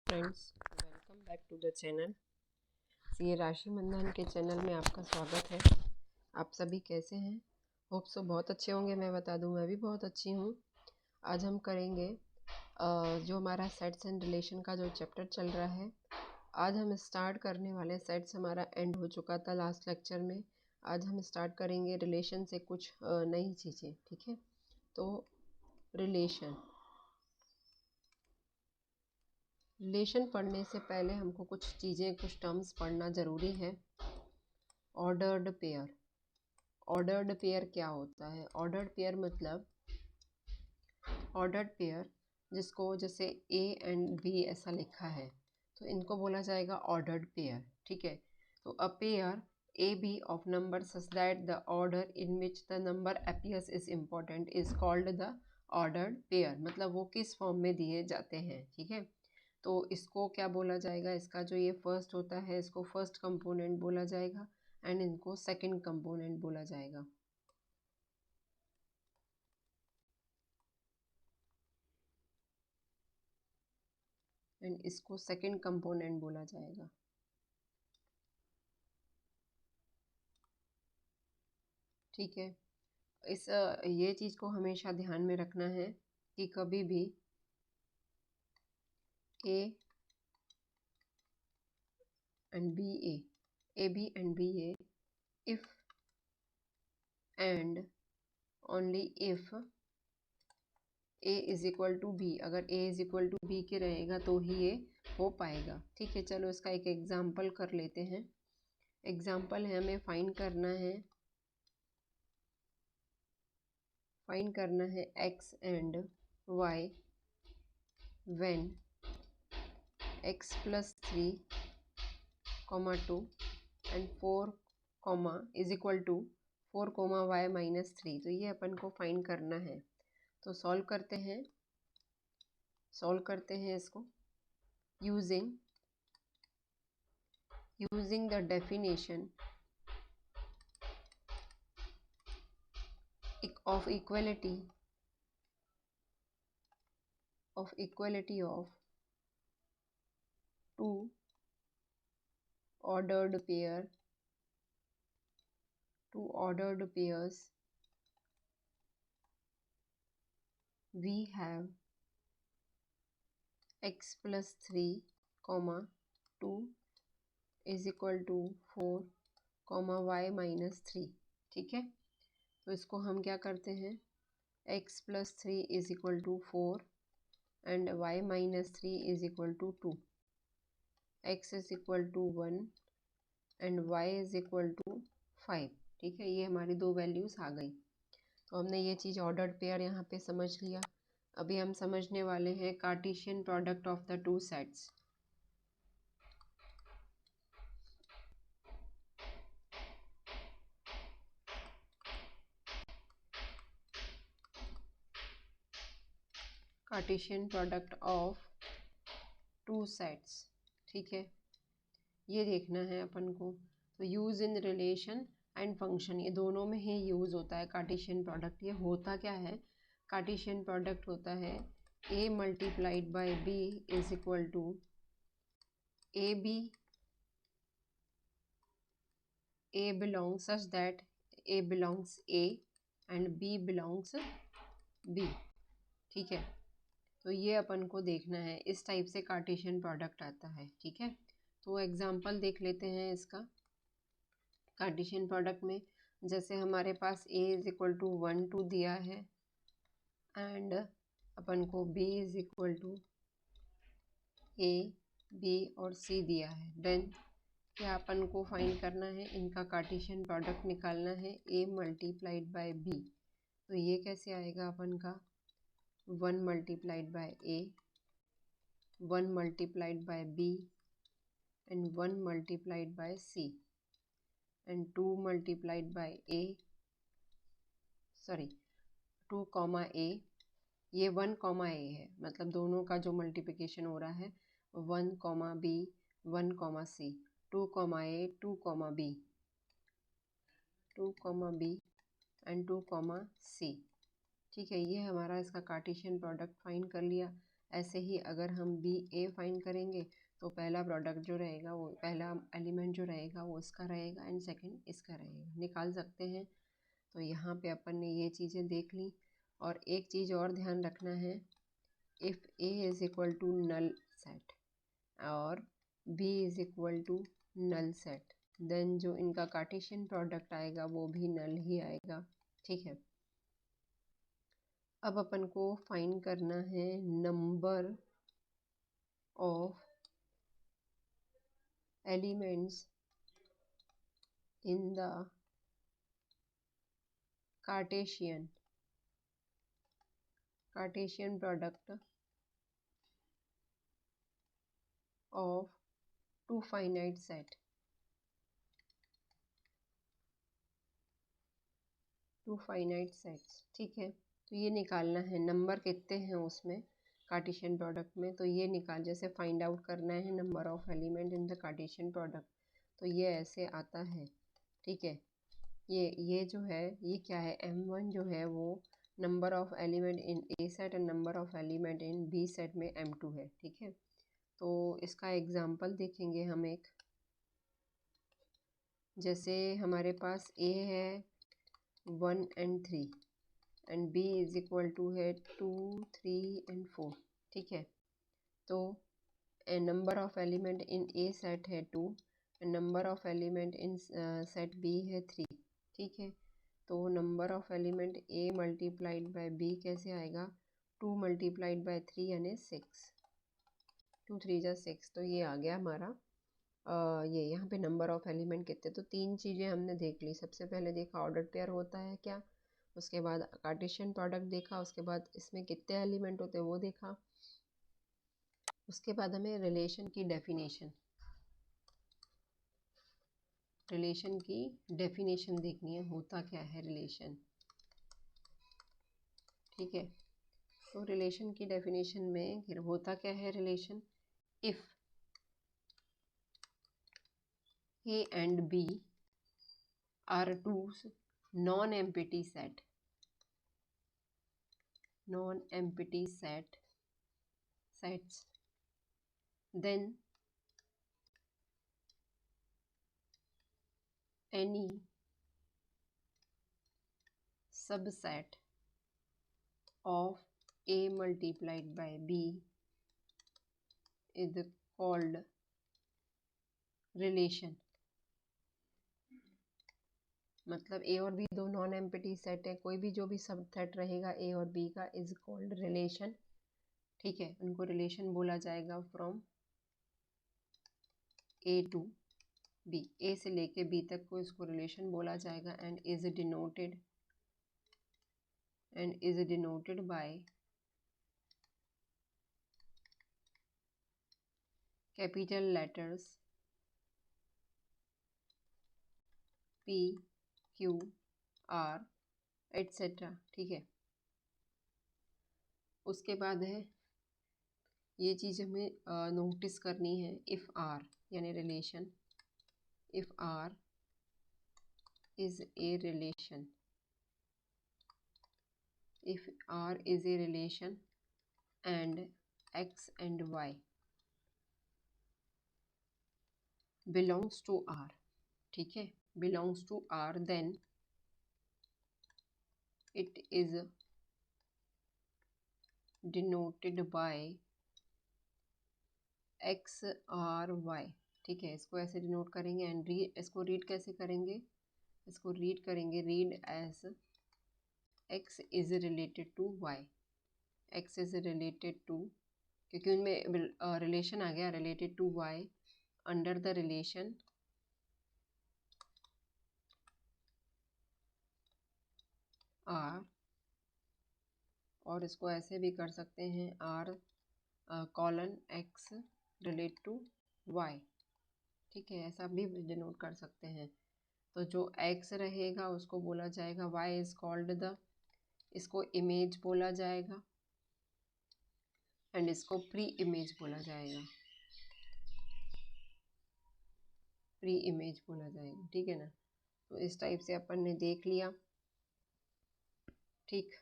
Friends, welcome back to the channel. CA Rashi Mandan के channel में आपका स्वागत है। आप सभी कैसे हैं? होप सो बहुत अच्छे होंगे। मैं बता दूं, मैं भी बहुत अच्छी हूं। आज हम करेंगे जो हमारा सेट्स एंड रिलेशन का जो चैप्टर चल रहा है, आज हम स्टार्ट करने वाले। सेट्स हमारा एंड हो चुका था लास्ट लेक्चर में। आज हम स्टार्ट करेंगे रिलेशन से कुछ नई चीज़ें। ठीक है, तो रिलेशन पढ़ने से पहले हमको कुछ चीज़ें, कुछ टर्म्स पढ़ना ज़रूरी है। Ordered pair. ऑर्डर्ड पेयर क्या होता है? ऑर्डर्ड पेयर मतलब ऑर्डर्ड पेयर जिसको जैसे ए एंड बी ऐसा लिखा है, तो इनको बोला जाएगा ऑर्डर्ड पेयर। ठीक है, तो a pair A B of number such that the order in which the number appears is important is called the ordered pair. मतलब वो किस फॉर्म में दिए जाते हैं। ठीक है, तो इसको क्या बोला जाएगा? इसका जो ये फर्स्ट होता है, इसको फर्स्ट कंपोनेंट बोला जाएगा एंड इनको सेकंड कंपोनेंट बोला जाएगा। एंड इसको सेकंड कंपोनेंट बोला जाएगा। ठीक है, इस ये चीज़ को हमेशा ध्यान में रखना है कि कभी भी A and B A B and B A if and only if A is equal to B, अगर A is equal to B के रहेगा तो ही ये हो पाएगा। ठीक है, चलो इसका एक एग्जाम्पल कर लेते हैं। एग्जाम्पल है, हमें फाइंड करना है X and Y when x plus 3, 2 and 4, is equal to 4, y minus 3। तो ये अपन को फाइंड करना है। तो सॉल्व करते हैं इसको using the definition of equality of two ordered pairs, we have x plus 3, 2 is equal to 4, y minus 3। ठीक है, तो इसको हम क्या करते हैं, x plus 3 is equal to 4 and y minus 3 is equal to 2, x is equal to 1 and y is equal to 5। ठीक है, ये हमारी दो वैल्यूज आ गई। तो हमने ये चीज़ ऑर्डर्ड पेयर यहाँ पे समझ लिया। अभी हम समझने वाले हैं Cartesian product of the two sets. Cartesian product of two sets. ठीक है, ये देखना है अपन को। तो use in relation and function, ये दोनों में ही यूज़ होता है कार्टेशियन प्रोडक्ट। ये होता क्या है? कार्टेशियन प्रोडक्ट होता है a multiplied by b is equal to A belongs such that a belongs a and b belongs b। ठीक है, तो ये अपन को देखना है। इस टाइप से कार्टेशियन प्रोडक्ट आता है। ठीक है, तो एग्जांपल देख लेते हैं इसका। कार्टेशियन प्रोडक्ट में जैसे हमारे पास a इज इक्वल टू 1 2 दिया है एंड अपन को b is equal to a b और c दिया है। देन क्या अपन को फाइंड करना है? इनका कार्टेशियन प्रोडक्ट निकालना है, a मल्टीप्लाइड बाय b। तो ये कैसे आएगा अपन का? 1 multiplied by a, 1 multiplied by b and 1 multiplied by c and 2 multiplied by a, 2 comma a। ये 1 कॉमा a है, मतलब दोनों का जो मल्टीप्लिकेशन हो रहा है 1 comma b 1 comma c, 2 comma a 2 comma b, 2 comma b and 2 comma c। ठीक है, ये हमारा इसका कार्टेशियन प्रोडक्ट फाइंड कर लिया। ऐसे ही अगर हम बी ए फाइंड करेंगे तो पहला प्रोडक्ट जो रहेगा वो पहला एलिमेंट जो रहेगा वो इसका रहेगा एंड सेकंड इसका रहेगा, निकाल सकते हैं। तो यहाँ पे अपन ने ये चीज़ें देख ली। और एक चीज़ और ध्यान रखना है, if A is equal to null set और B is equal to null set, then जो इनका कार्टेशियन प्रोडक्ट आएगा वो भी नल ही आएगा। ठीक है, अब अपन को फाइंड करना है number of elements in the Cartesian product of two finite set, two finite sets. ठीक है, तो ये निकालना है नंबर कितने हैं उसमें कार्टेशियन प्रोडक्ट में, तो ये निकाल जैसे फाइंड आउट करना है number of element in the Cartesian product, तो ये ऐसे आता है। ठीक है, ये जो है ये क्या है, M1 जो है वो number of element in A set and number of element in B set में M2 है। ठीक है, तो इसका एग्जांपल देखेंगे हम एक, जैसे हमारे पास ए है 1 and 3 and B is equal to है 2, 3 and 4। ठीक है, तो number of element in A set है 2 and number of element in set B है 3। ठीक है, तो number of element A multiplied by B कैसे आएगा, 2 मल्टीप्लाइड बाय 3 यानी 6, 2 3 जा 6, तो ये आ गया हमारा ये यहाँ पे नंबर ऑफ एलिमेंट कितने। तो तीन चीज़ें हमने देख ली, सबसे पहले देखा ऑर्डर पेयर होता है क्या, उसके बाद कार्टेशियन प्रोडक्ट देखा, उसके बाद इसमें कितने एलिमेंट होते हैं वो देखा, उसके बाद हमें रिलेशन की डेफिनेशन देखनी है, होता क्या है रिलेशन। ठीक है, तो रिलेशन की डेफिनेशन में फिर होता क्या है relation, if A and B are two non empty sets, then any subset of A multiplied by B is called relation। मतलब ए और बी दो नॉन एम्प्टी सेट है, कोई भी जो भी सबसेट रहेगा ए और बी का इज कॉल्ड रिलेशन। ठीक है, उनको रिलेशन बोला जाएगा फ्रॉम ए टू बी, ए से लेके बी तक को इसको रिलेशन बोला जाएगा and is denoted by capital letters P, Q, R etcetera. ठीक है, उसके बाद है ये चीज़ हमें नोटिस करनी है, इफ़ आर यानी relation, if R is a relation, if R is a relation and X and Y belongs to R. ठीक है, belongs to R, then it is denoted by X R Y. ठीक है, इसको ऐसे denote करेंगे and इसको read कैसे करेंगे, इसको रीड करेंगे read as x is related to y, x is related to, क्योंकि उनमें रिलेशन आ गया related to y under the relation r, और इसको ऐसे भी कर सकते हैं r colon x relate to y। ठीक है, ऐसा भी डिनोट कर सकते हैं। तो जो x रहेगा उसको बोला जाएगा y इज कॉल्ड द, इसको इमेज बोला जाएगा एंड इसको प्री इमेज बोला जाएगा, प्री इमेज बोला जाएगा। ठीक है ना, तो इस टाइप से अपन ने देख लिया। ठीक,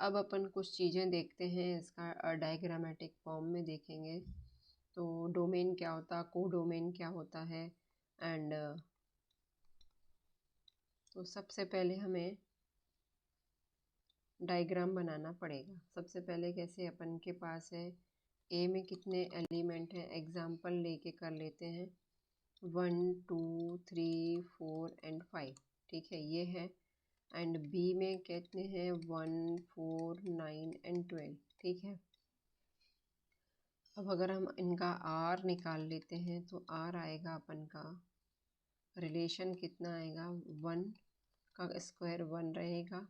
अब अपन कुछ चीज़ें देखते हैं, इसका डायग्रामेटिक फॉर्म में देखेंगे। तो डोमेन क्या होता है, को डोमेन क्या होता है, एंड तो सबसे पहले हमें डायग्राम बनाना पड़ेगा। सबसे पहले कैसे, अपन के पास है ए में कितने एलिमेंट हैं, एग्जाम्पल लेके कर लेते हैं 1 2 3 4 एंड 5, ठीक है, ये है। एंड बी में कितने हैं 1 4 9 एंड 12, ठीक है। अब अगर हम इनका आर निकाल लेते हैं तो आर आएगा अपन का रिलेशन कितना आएगा, 1 का स्क्वायर 1 रहेगा,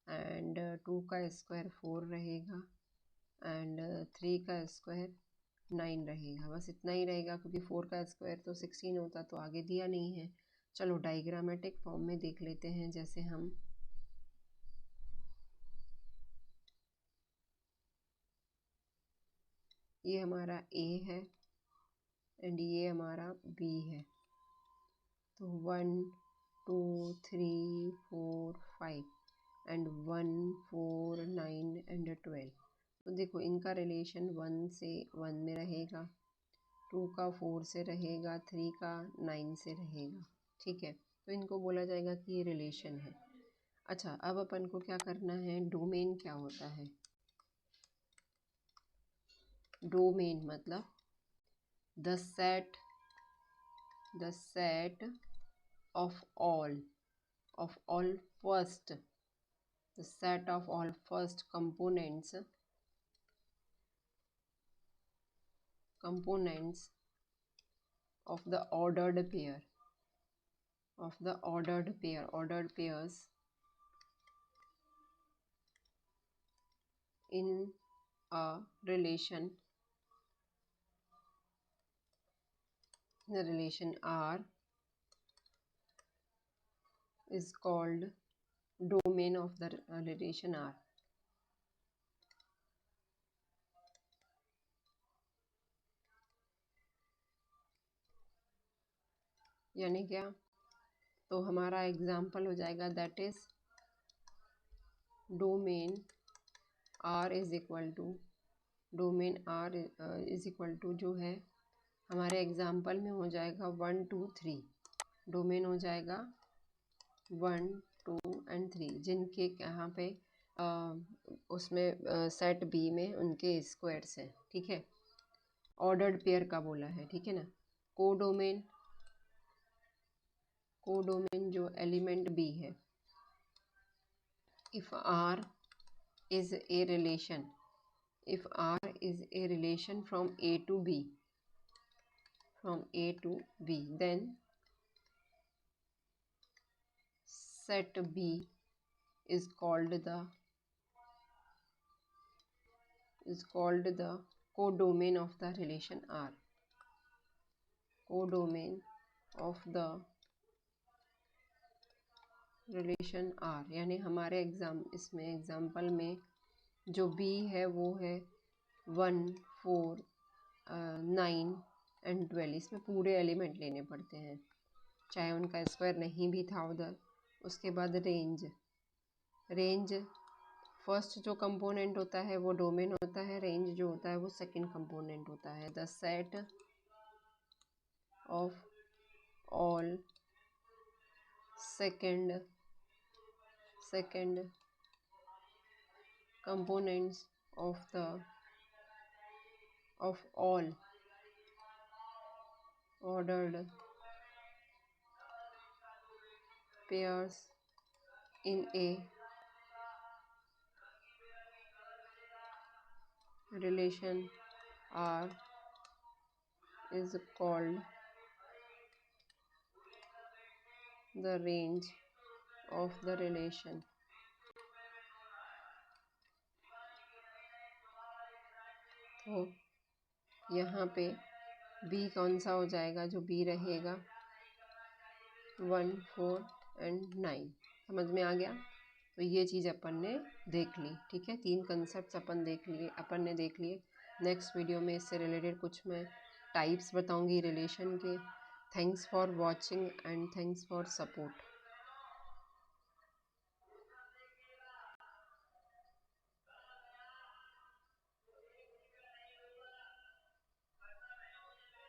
एंड 2 का स्क्वायर 4 रहेगा, एंड 3 का स्क्वायर 9 रहेगा। बस इतना ही रहेगा, क्योंकि 4 का स्क्वायर तो 16 होता, तो आगे दिया नहीं है। चलो डायग्रामेटिक फॉर्म में देख लेते हैं। जैसे हम ये हमारा ए है एंड ये हमारा बी है, तो 1 2 3 4 5 एंड 1 4 9 एंड 12। तो देखो इनका रिलेशन 1 से 1 में रहेगा, 2 का 4 से रहेगा, 3 का 9 से रहेगा, ठीक है। तो इनको बोला जाएगा कि ये रिलेशन है। अच्छा, अब अपन को क्या करना है, डोमेन क्या होता है। डोमेन मतलब the set of all first, the set of all first components of the ordered pairs in a relation, the relation R is called domain of the relation R। यानी क्या, तो हमारा एग्जाम्पल हो जाएगा, that is domain R is equal to, domain R is equal to जो है हमारे example में हो जाएगा 1 2 3, डोमेन हो जाएगा 1 2 एंड 3, जिनके यहाँ पे उसमें सेट बी में उनके स्क्वायर्स हैं, ठीक है। ऑर्डर्ड पेयर का बोला है, ठीक है ना। कोडोमेन जो एलिमेंट बी है, if R is a relation from A to B, then set B is called the codomain of the relation R, codomain of the relation R। यानी हमारे इसमें एग्जाम्पल में जो B है वो है 1 4 9 एंड 12, इसमें पूरे एलिमेंट लेने पड़ते हैं, चाहे उनका स्क्वायर नहीं भी था उधर। उसके बाद रेंज फर्स्ट जो कंपोनेंट होता है वो डोमेन होता है, रेंज जो होता है वो सेकंड कंपोनेंट होता है। The set of all second components of all ordered pairs in a relation R is called the range of the relation। तो यहाँ पे B कौन सा हो जाएगा, जो B रहेगा 1 4 एंड 9, समझ में आ गया। तो ये चीज़ अपन ने देख ली, ठीक है। 3 कंसेप्ट अपन ने देख लिए। नेक्स्ट वीडियो में इससे रिलेटेड कुछ मैं टाइप्स बताऊंगी रिलेशन के। Thanks for watching and thanks for support.